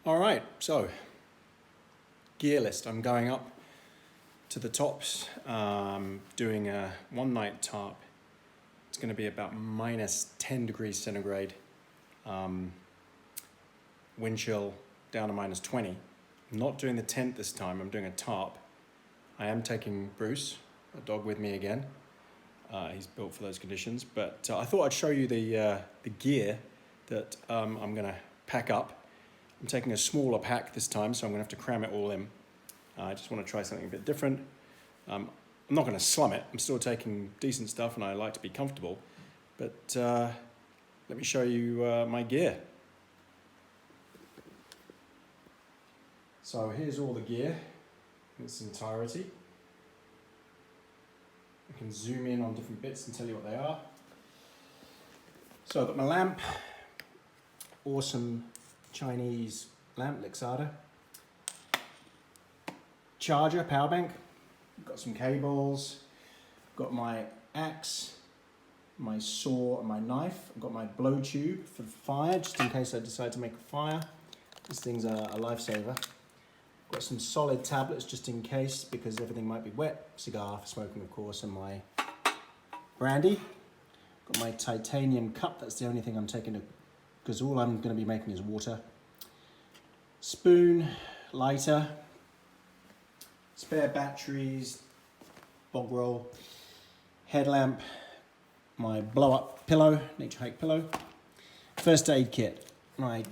All right, so gear list. I'm going up to the tops, doing a one night tarp. It's going to be about minus 10 degrees centigrade, wind chill down to minus 20. I'm not doing the tent this time, I'm doing a tarp. I am taking Bruce, a dog, with me again. He's built for those conditions, but I thought I'd show you the gear that I'm going to pack up. I'm taking a smaller pack this time, so I'm going to have to cram it all in. I just want to try something a bit different. I'm not going to slum it. I'm still taking decent stuff, and I like to be comfortable. But let me show you my gear. So here's all the gear in its entirety. I can zoom in on different bits and tell you what they are. So I've got my lamp, awesome Chinese lamp, Lixada. Charger, power bank. Got some cables. Got my axe, my saw, and my knife. I've got my blow tube for the fire, just in case I decide to make a fire. This thing's a lifesaver. Got some solid tablets just in case, because everything might be wet. Cigar for smoking, of course, and my brandy. Got my titanium cup. That's the only thing I'm taking, because all I'm going to be making is water. Spoon, lighter, spare batteries, bog roll, headlamp, my blow-up pillow, nature hike pillow, first aid kit, my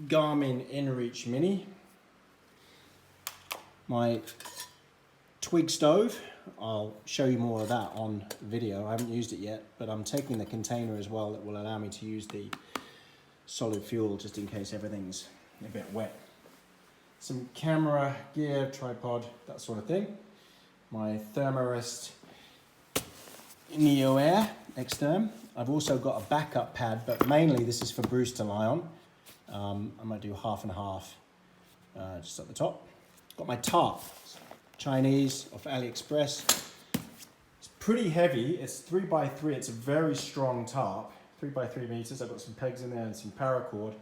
Garmin InReach Mini, my twig stove. I'll show you more of that on video. I haven't used it yet, but I'm taking the container as well that will allow me to use the solid fuel just in case everything's a bit wet. Some camera gear, tripod, that sort of thing. My Thermarest Neo Air Exterm. I've also got a backup pad, but mainly this is for Bruce to lie on. I'm going to do half and half, just at the top. Got my tarp, Chinese, off AliExpress. It's pretty heavy. It's 3x3. It's a very strong tarp. 3x3 meters. I've got some pegs in there and some paracord.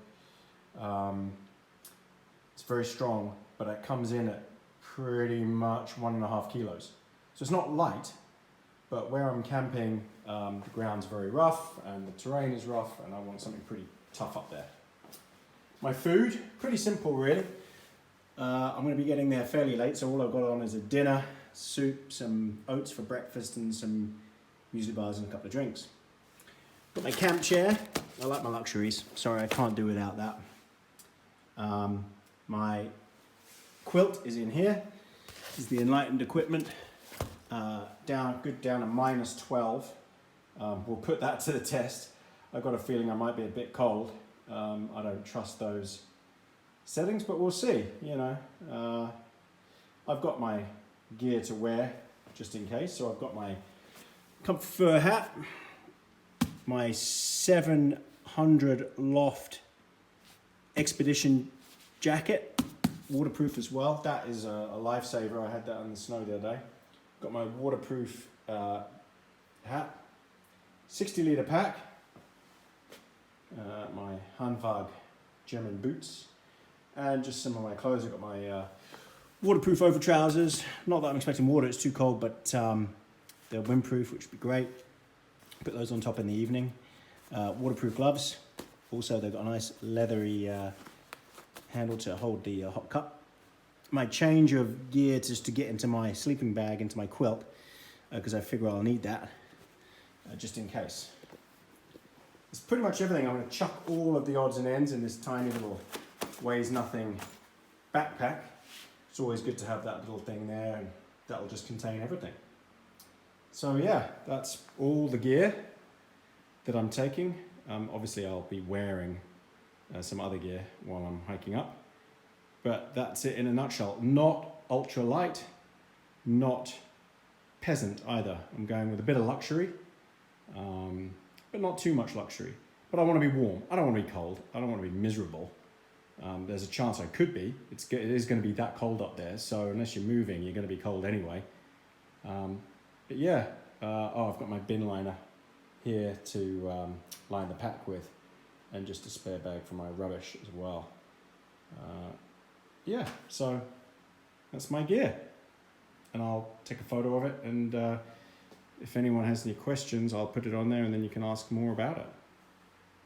It's very strong, but it comes in at pretty much 1.5 kilos. So it's not light, but where I'm camping, the ground's very rough and the terrain is rough, and I want something pretty tough up there. My food, pretty simple really. I'm going to be getting there fairly late, so all I've got on is a dinner, soup, some oats for breakfast, and some muesli bars and a couple of drinks. Got my camp chair. I like my luxuries. Sorry, I can't do without that. My quilt is in here. This is the Enlightened equipment. Down to minus 12. We'll put that to the test. I've got a feeling I might be a bit cold. I don't trust those settings, but we'll see. You know, I've got my gear to wear just in case. So I've got my comfort fur hat, my 700 loft expedition jacket, waterproof as well. That is a lifesaver. I had that in the snow the other day. Got my waterproof hat, 60-litre pack, my Hanwag German boots, and just some of my clothes. I've got my waterproof over trousers. Not that I'm expecting water, it's too cold, but they're windproof, which would be great. Put those on top in the evening. Waterproof gloves. Also, they've got a nice leathery handle to hold the hot cup. My change of gear just to get into my sleeping bag, into my quilt, because I figure I'll need that just in case. It's pretty much everything. I'm going to chuck all of the odds and ends in this tiny little weighs nothing backpack. It's always good to have that little thing there, and that'll just contain everything. So yeah, that's all the gear that I'm taking. Obviously I'll be wearing some other gear while I'm hiking up, but that's it in a nutshell. Not ultra light, not peasant either. I'm going with a bit of luxury, but not too much luxury. But I want to be warm. I don't want to be cold. I don't want to be miserable. There's a chance I could be. It is going to be that cold up there, so unless you're moving, you're going to be cold anyway. But yeah, I've got my bin liner here to line the pack with, and just a spare bag for my rubbish as well. Yeah, so that's my gear. And I'll take a photo of it, and if anyone has any questions, I'll put it on there and then you can ask more about it.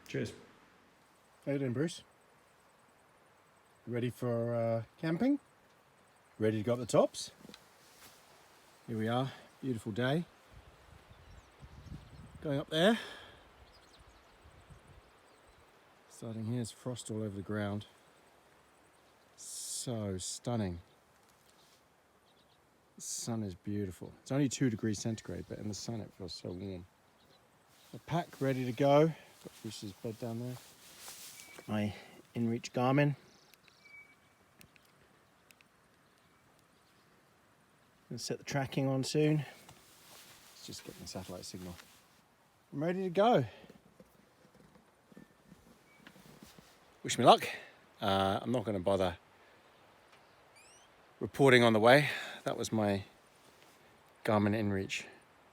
Cheers. How you doing, Bruce? Ready for camping? Ready to go up the tops? Here we are, beautiful day. Going up there. Starting here, there's frost all over the ground. So stunning. The sun is beautiful. It's only 2 degrees centigrade, but in the sun it feels so warm. The pack ready to go. Got Bruce's bed down there. My InReach Garmin. Gonna set the tracking on soon. It's just getting the satellite signal. I'm ready to go. Wish me luck. I'm not going to bother reporting on the way. That was my Garmin InReach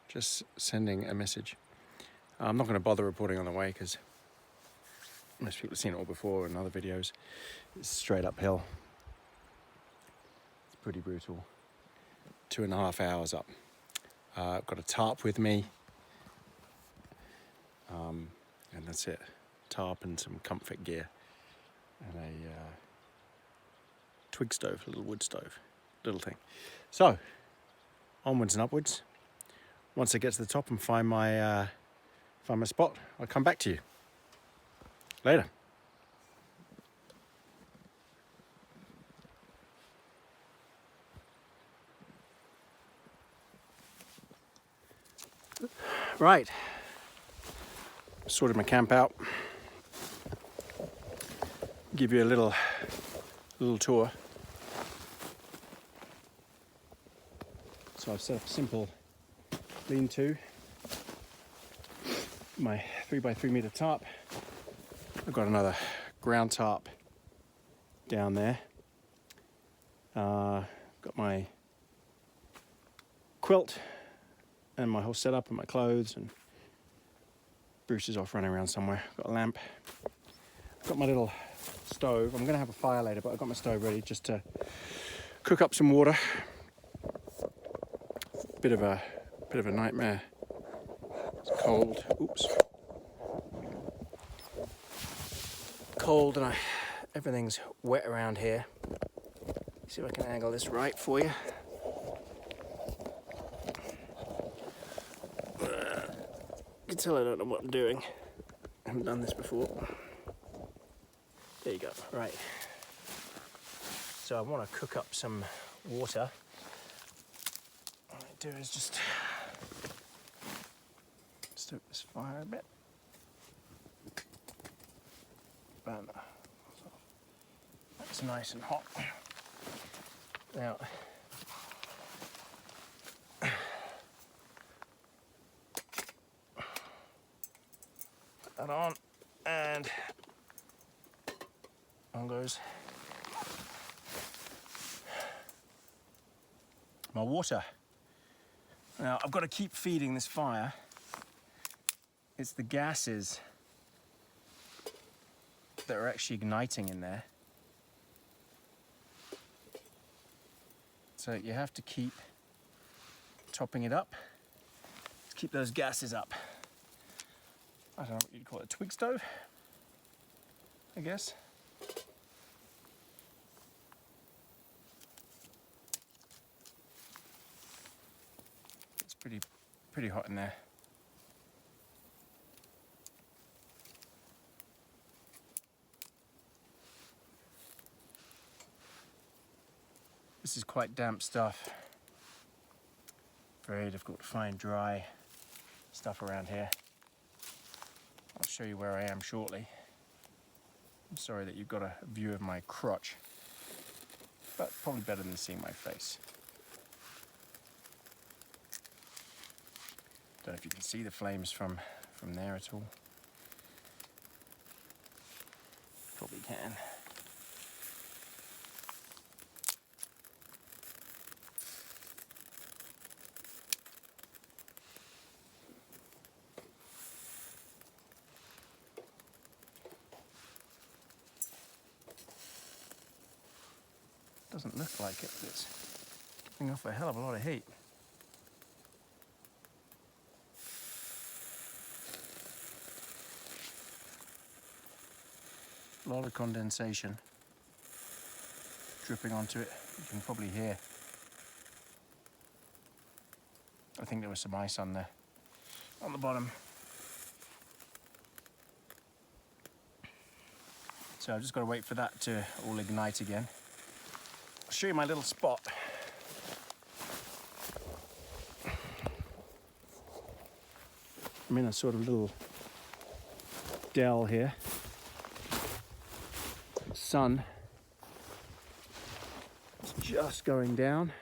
just sending a message. I'm not going to bother reporting on the way because most people have seen it all before in other videos. It's straight uphill. It's pretty brutal. 2.5 hours up. I've got a tarp with me. And that's it. Tarp and some comfort gear. And a twig stove, a little wood stove, little thing. So, onwards and upwards. Once I get to the top and find my spot, I'll come back to you. Later. Right. Sorted my camp out. Give you a little tour. So I've set up a simple lean-to. My 3x3 meter tarp. I've got another ground tarp down there. Got my quilt and my whole setup and my clothes, and Bruce is off running around somewhere. Got a lamp. Got my little stove. I'm gonna have a fire later, but I've got my stove ready just to cook up some water. Bit of a nightmare. It's cold. Oops. Cold, and everything's wet around here. See if I can angle this right for you. You can tell I don't know what I'm doing. I haven't done this before. There you go, right. So I want to cook up some water. What I do is just stoke this fire a bit. Burn that. That's nice and hot. Now, put that on, and on goes my water. Now, I've got to keep feeding this fire. It's the gases that are actually igniting in there. So you have to keep topping it up to keep those gases up. I don't know what you'd call it, a twig stove, I guess. It's pretty hot in there. This is quite damp stuff. Very difficult to find dry stuff around here. I'll show you where I am shortly. I'm sorry that you've got a view of my crotch, but probably better than seeing my face. Don't know if you can see the flames from there at all. Probably can. Doesn't look like it, but it's giving off a hell of a lot of heat. A lot of condensation dripping onto it. You can probably hear. I think there was some ice on the bottom. So I've just got to wait for that to all ignite again. I'll show you my little spot. I'm in a sort of little dell here. Sun is just going down,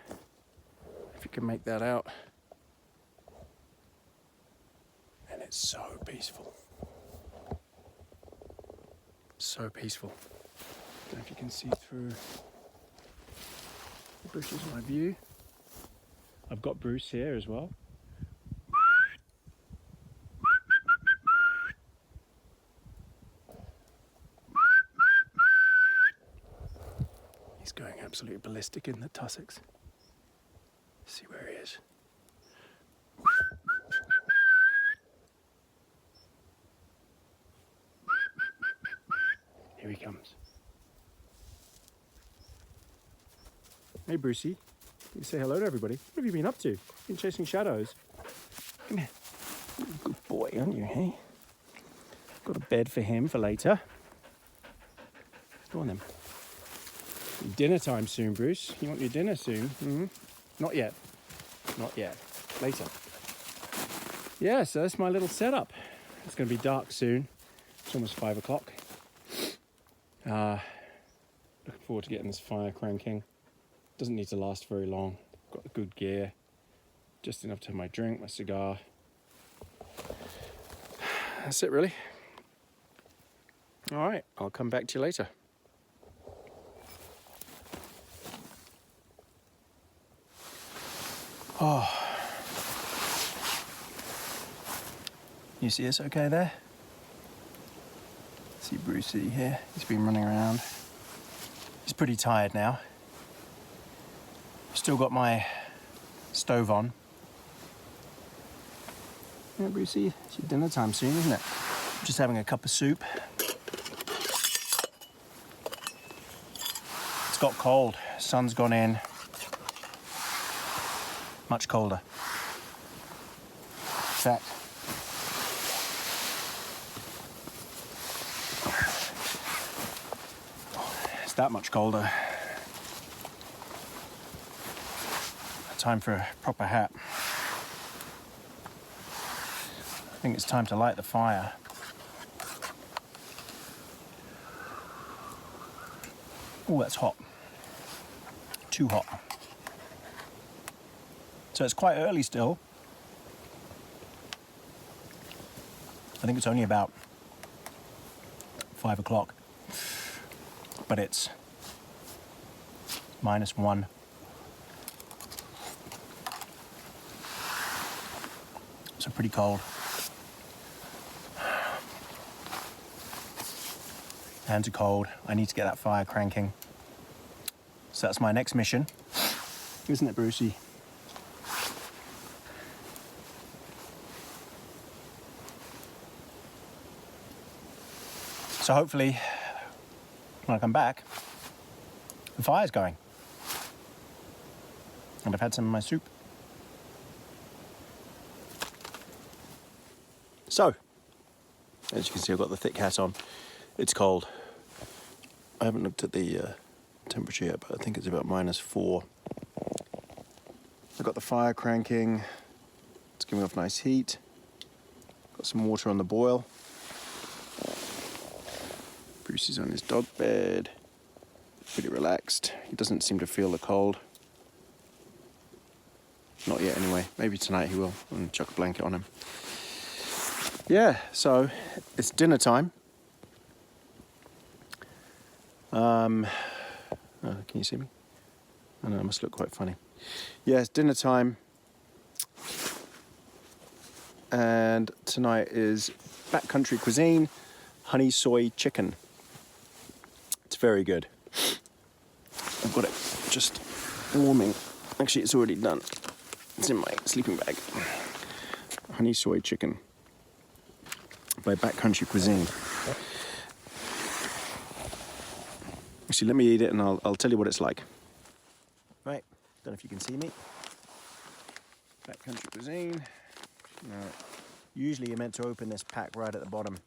if you can make that out. And it's so peaceful. So peaceful. Don't know if you can see through the bushes my view. I've got Bruce here as well. He's going absolutely ballistic in the tussocks. See where he is. Here he comes. Hey Brucey, you say hello to everybody. What have you been up to? Been chasing shadows. Come here. Good boy, aren't you, hey? Got a bed for him for later. Go on then. Dinner time soon, Bruce. You want your dinner soon? Mm-hmm. Not yet. Not yet. Later. Yeah, so that's my little setup. It's going to be dark soon. It's almost 5 o'clock. Looking forward to getting this fire cranking. Doesn't need to last very long. Got the good gear. Just enough to have my drink, my cigar. That's it really. All right, I'll come back to you later. Oh. You see us okay there? See Brucey here. He's been running around. He's pretty tired now. Still got my stove on. Yeah, Brucey, it's your dinner time soon, isn't it? Just having a cup of soup. It's got cold. Sun's gone in. Much colder. In fact, it's that much colder. Time for a proper hat. I think it's time to light the fire. Oh, that's hot. Too hot. So it's quite early still. I think it's only about 5 o'clock, but it's -1. So pretty cold. Hands are cold. I need to get that fire cranking. So that's my next mission. Isn't it, Brucey? So hopefully, when I come back, the fire's going. And I've had some of my soup. So, as you can see, I've got the thick hat on. It's cold. I haven't looked at the temperature yet, but I think it's about -4. I've got the fire cranking. It's giving off nice heat. Got some water on the boil. Bruce is on his dog bed. Pretty relaxed. He doesn't seem to feel the cold. Not yet anyway. Maybe tonight he will. I'm gonna chuck a blanket on him. Yeah, so it's dinner time. Can you see me? I know, I must look quite funny. Yeah, it's dinner time. And tonight is backcountry cuisine, honey soy chicken. It's very good. I've got it just warming. Actually, it's already done. It's in my sleeping bag. Honey soy chicken by Backcountry Cuisine. Actually, let me eat it and I'll tell you what it's like. Right, don't know if you can see me. Backcountry Cuisine. Now, usually you're meant to open this pack right at the bottom,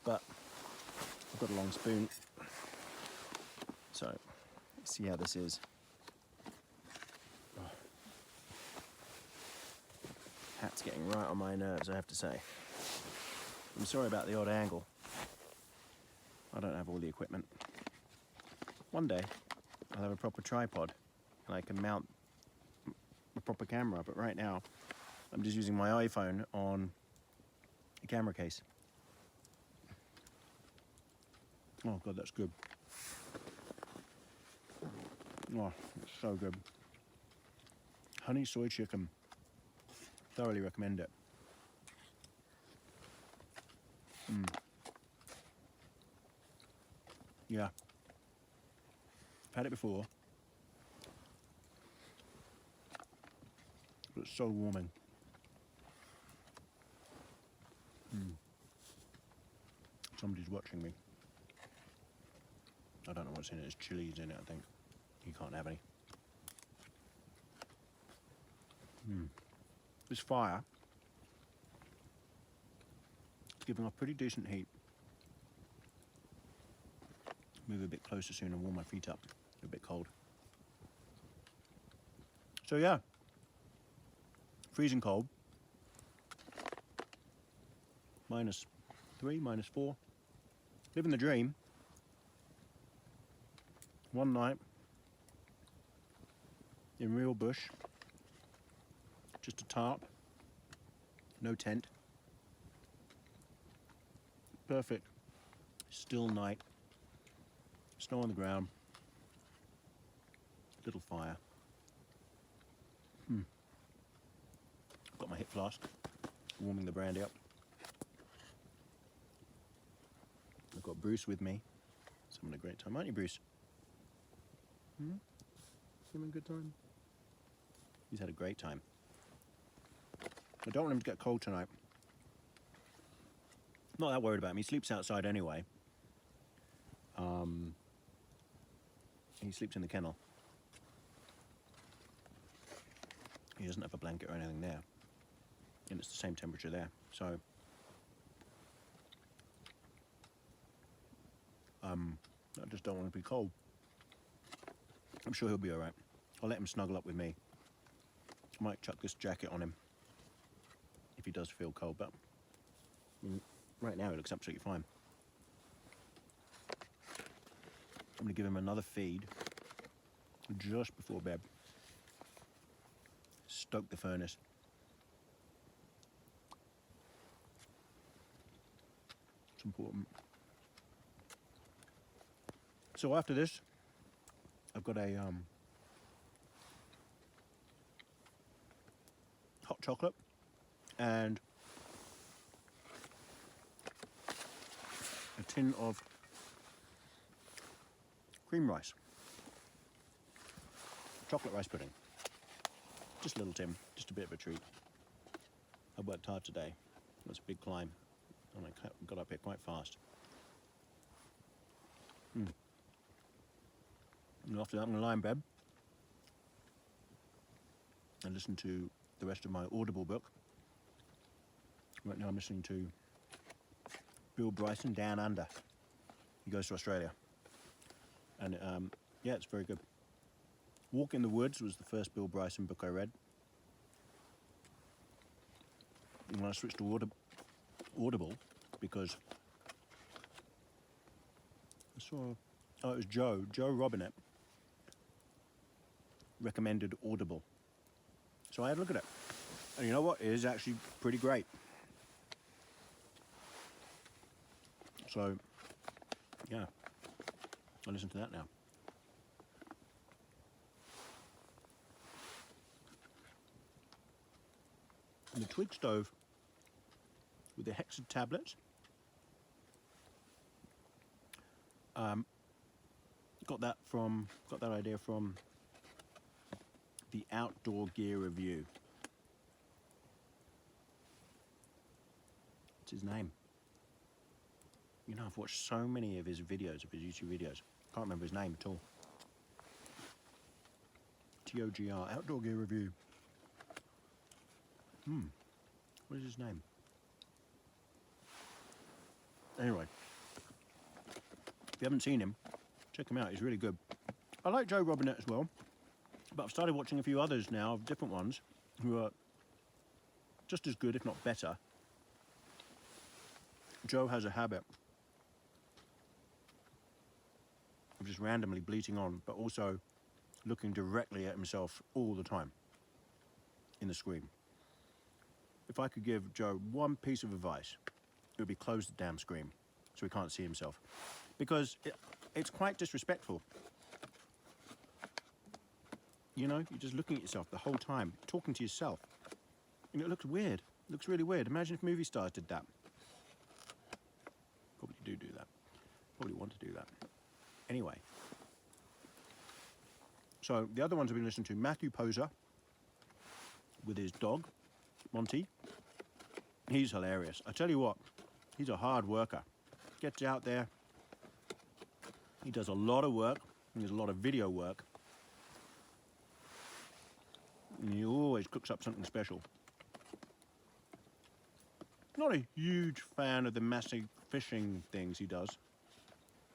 but I've got a long spoon, so let's see how this is. Oh. Hat's getting right on my nerves, I have to say. I'm sorry about the odd angle. I don't have all the equipment. One day I'll have a proper tripod and I can mount a proper camera, but right now I'm just using my iPhone on a camera case. Oh god, that's good. Oh, it's so good. Honey soy chicken. Thoroughly recommend it. Yeah. I've had it before. But it's so warming. Somebody's watching me. I don't know what's in it. There's chilies in it, I think. You can't have any. This fire is giving off pretty decent heat. Move a bit closer soon and warm my feet up. They're a bit cold. So yeah, freezing cold. -3, -4. Living the dream. One night in real bush. Just a tarp. No tent. Perfect. Still night. Snow on the ground. Little fire. Got my hip flask. Warming the brandy up. I've got Bruce with me. He's having a great time, aren't you, Bruce? Having a good time? He's had a great time. I don't want him to get cold tonight. Not that worried about him. He sleeps outside anyway. He sleeps in the kennel. He doesn't have a blanket or anything there. And it's the same temperature there. So, I just don't want him to be cold. I'm sure he'll be alright. I'll let him snuggle up with me. I might chuck this jacket on him if he does feel cold, but right now he looks absolutely fine. I'm going to give him another feed just before bed. Stoke the furnace. It's important. So after this, I've got a hot chocolate and a tin of cream rice. Chocolate rice pudding. Just a little tin, just a bit of a treat. I worked hard today. It was a big climb and I got up here quite fast. And after that I'm going to lie in bed and listen to the rest of my Audible book. Right now I'm listening to Bill Bryson, Down Under. He goes to Australia. And yeah, it's very good. Walk in the Woods was the first Bill Bryson book I read. And when I switched to Audible, because I saw, it was Joe Robinette recommended Audible. So I had a look at it. And you know what? It is actually pretty great. So, yeah, I'll listen to that now. And the twig stove with the hexed tablets. got that idea from the Outdoor Gear Review. What's his name? You know, I've watched so many of his videos, of his YouTube videos. Can't remember his name at all. TOGR, Outdoor Gear Review. What is his name? Anyway, if you haven't seen him, check him out. He's really good. I like Joe Robinette as well, but I've started watching a few others now, of different ones, who are just as good, if not better. Joe has a habit of just randomly bleating on, but also looking directly at himself all the time in the screen. If I could give Joe one piece of advice, it would be close the damn screen so he can't see himself. Because it's quite disrespectful. You know, you're just looking at yourself the whole time, talking to yourself. And it looks weird. It looks really weird. Imagine if movie stars did that. Probably do that. Probably want to do that. Anyway. So the other ones I've been listening to, Matthew Poser with his dog, Monty. He's hilarious. I tell you what, he's a hard worker. Gets out there. He does a lot of work. He does a lot of video work. And he always cooks up something special. Not a huge fan of the massive fishing things he does.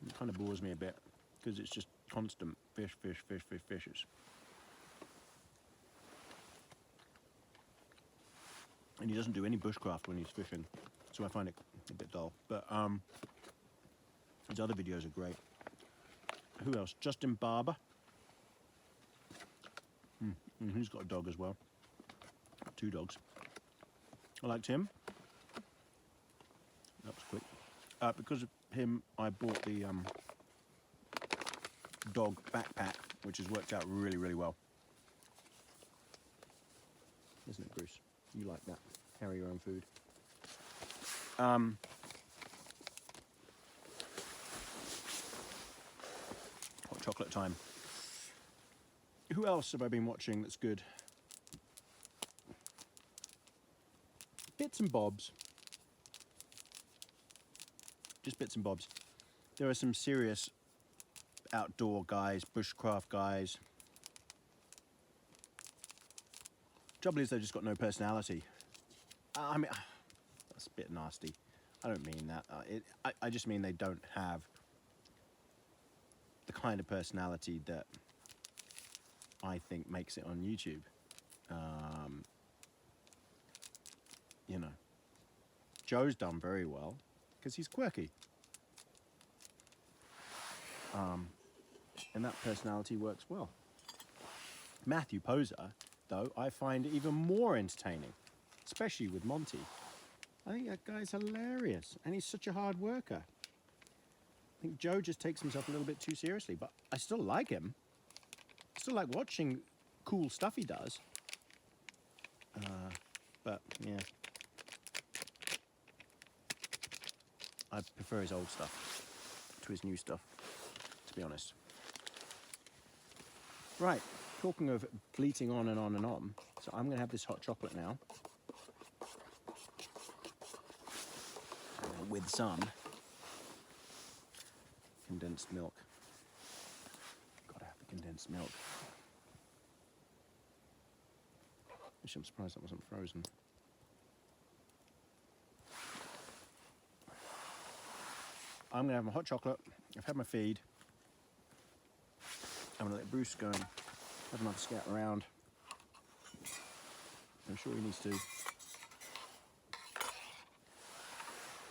It kind of bores me a bit because it's just constant fishes. And he doesn't do any bushcraft when he's fishing, so I find it a bit dull. But his other videos are great. Who else? Justin Barber. He's got a dog as well. 2 dogs. I liked him. That was quick. Because of him, I bought the dog backpack, which has worked out really, really well. Isn't it, Bruce? You like that. Carry your own food. Hot chocolate time. Who else have I been watching that's good? Bits and bobs. Just bits and bobs. There are some serious outdoor guys, bushcraft guys. Trouble is, they've just got no personality. I mean, that's a bit nasty. I don't mean that. I just mean they don't have the kind of personality that I think makes it on YouTube. You know, Joe's done very well because he's quirky. And that personality works well. Matthew Poser, though, I find even more entertaining, especially with Monty. I think that guy's hilarious, and he's such a hard worker. I think Joe just takes himself a little bit too seriously, but I still like him. I still like watching cool stuff he does. But, yeah. I prefer his old stuff to his new stuff, to be honest. Right, talking of bleating on and on and on, so I'm going to have this hot chocolate now. With some condensed milk. Gotta have the condensed milk. Actually, I'm surprised that wasn't frozen. I'm gonna have my hot chocolate. I've had my feed. I'm gonna let Bruce go and have another scout around. I'm sure he needs to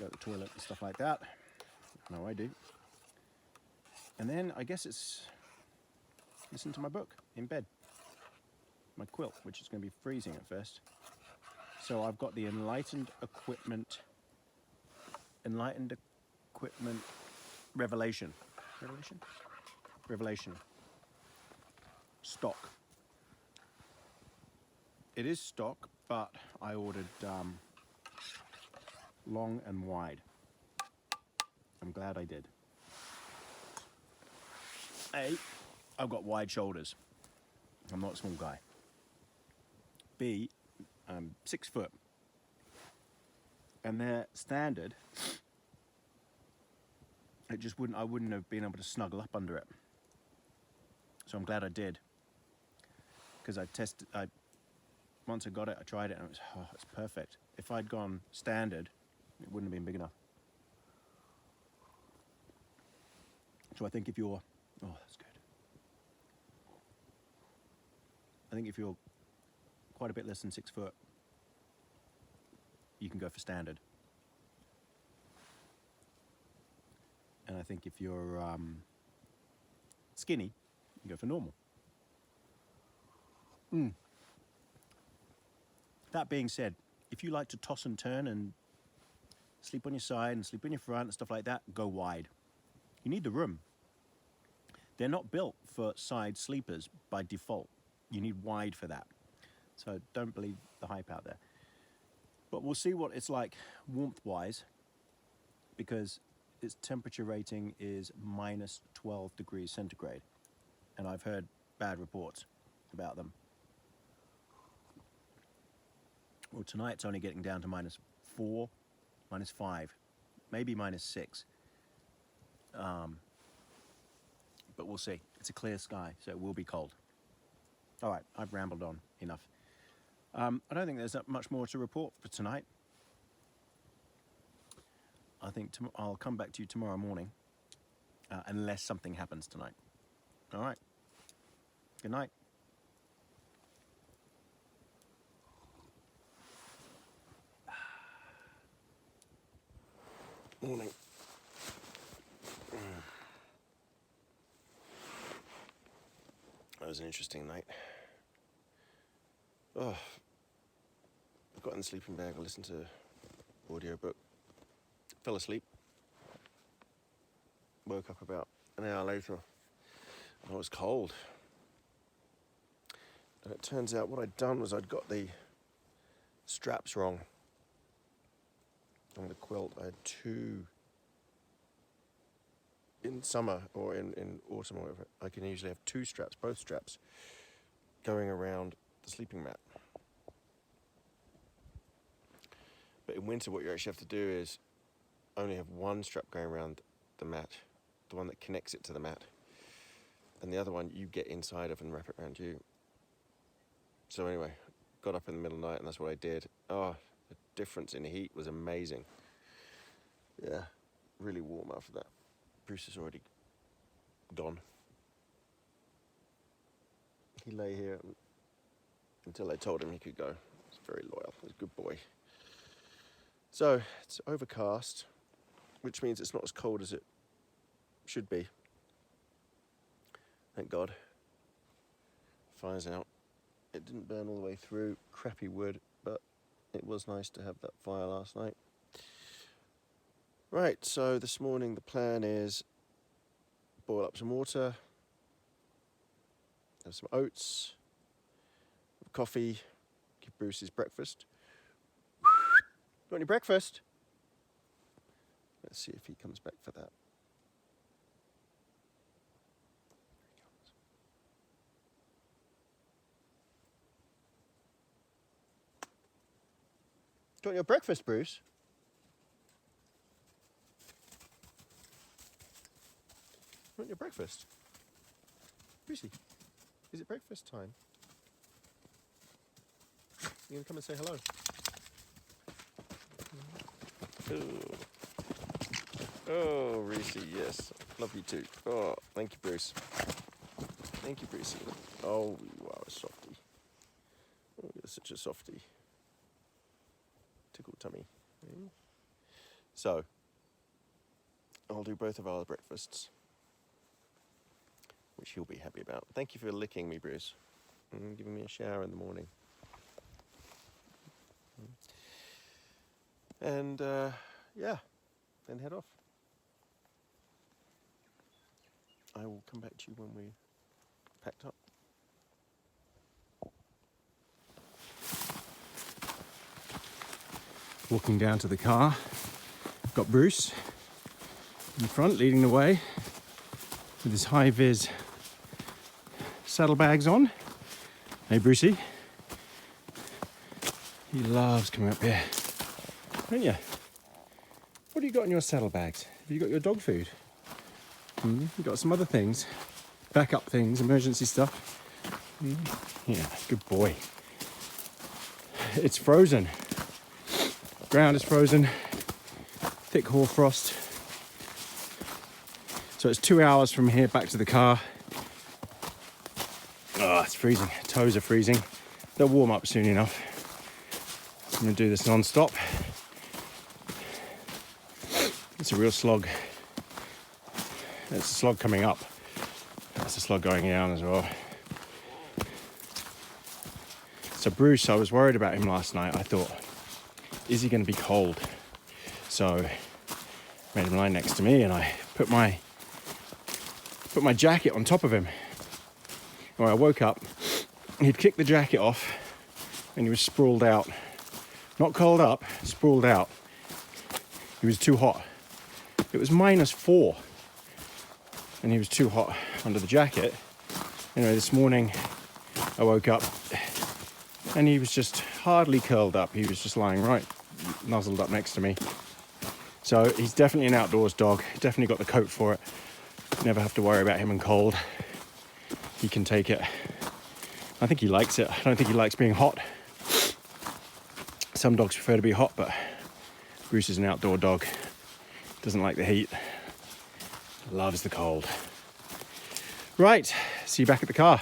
go to the toilet and stuff like that. I know I do. And then I guess it's listen to my book in bed. My quilt, which is going to be freezing at first. So I've got the Enlightened Equipment Revelation stock. It is stock, but I ordered long and wide. I'm glad I did. A, I've got wide shoulders. I'm not a small guy. B, I'm 6 foot. And they're standard. I wouldn't have been able to snuggle up under it. So I'm glad I did. Because once I got it, I tried it and it's perfect. If I'd gone standard, it wouldn't have been big enough. So I think if you're, that's good. I think if you're quite a bit less than 6 foot, you can go for standard. And I think if you're skinny, you can go for normal. That being said, if you like to toss and turn and sleep on your side and sleep in your front and stuff like that, go wide. You need the room. They're not built for side sleepers by default. You need wide for that. So don't believe the hype out there. But we'll see what it's like warmth-wise, because its temperature rating is minus 12 degrees centigrade. And I've heard bad reports about them. Well, tonight it's only getting down to minus 4, minus 5, maybe minus 6. But we'll see. It's a clear sky, so it will be cold. All right, I've rambled on enough. I don't think there's that much more to report for tonight. I think I'll come back to you tomorrow morning, unless something happens tonight. All right. Good night. Morning. That was an interesting night. I got in the sleeping bag, I listened to audiobook, fell asleep, woke up about an hour later, and I was cold. And it turns out what I'd done was I'd got the straps wrong on the quilt. I had two, in summer or in autumn or whatever, I can usually have two straps, both straps, going around the sleeping mat. But in winter, what you actually have to do is only have one strap going around the mat, the one that connects it to the mat, and the other one you get inside of and wrap it around you. So anyway, got up in the middle of the night and that's what I did. The difference in heat was amazing. Yeah, really warm after that. Bruce is already gone. He lay here until I told him he could go. He's very loyal, he's a good boy. So, it's overcast, which means it's not as cold as it should be. Thank God. Fire's out. It didn't burn all the way through, crappy wood, but it was nice to have that fire last night. Right, so this morning the plan is boil up some water, have some oats, coffee, give Bruce his breakfast. You want your breakfast? Let's see if he comes back for that. Do you want your breakfast, Bruce? You want your breakfast? Brucey, is it breakfast time? You gonna come and say hello? Oh, Reese, yes. Love you too. Oh, thank you, Bruce. Thank you, Brucey. Oh, you are a softie. Oh, you're such a softie. Tickle tummy. So, I'll do both of our breakfasts, which he'll be happy about. Thank you for licking me, Bruce, and giving me a shower in the morning. And, yeah, then head off. I will come back to you when we packed up. Walking down to the car, got Bruce in front leading the way with his high-vis saddlebags on. Hey, Brucey. He loves coming up here, don't you? What do you got in your saddlebags? Have you got your dog food? You got some other things, backup things, emergency stuff. Yeah, good boy. It's frozen. Ground is frozen. Thick hoarfrost. So it's 2 hours from here back to the car. Oh, it's freezing. Toes are freezing. They'll warm up soon enough. I'm gonna do this non-stop. It's a real slog. It's a slog coming up. That's a slog going down as well. So Bruce, I was worried about him last night. I thought, is he gonna be cold? So made him lie next to me and I put my jacket on top of him. When I woke up, he'd kicked the jacket off and he was sprawled out. Not curled up, sprawled out. He was too hot. It was -4 and he was too hot under the jacket. Anyway, this morning I woke up and he was just hardly curled up. He was just lying right, nuzzled up next to me. So he's definitely an outdoors dog. Definitely got the coat for it. Never have to worry about him and cold. He can take it. I think he likes it. I don't think he likes being hot. Some dogs prefer to be hot, but Bruce is an outdoor dog. Doesn't like the heat. Loves the cold. Right, see you back at the car.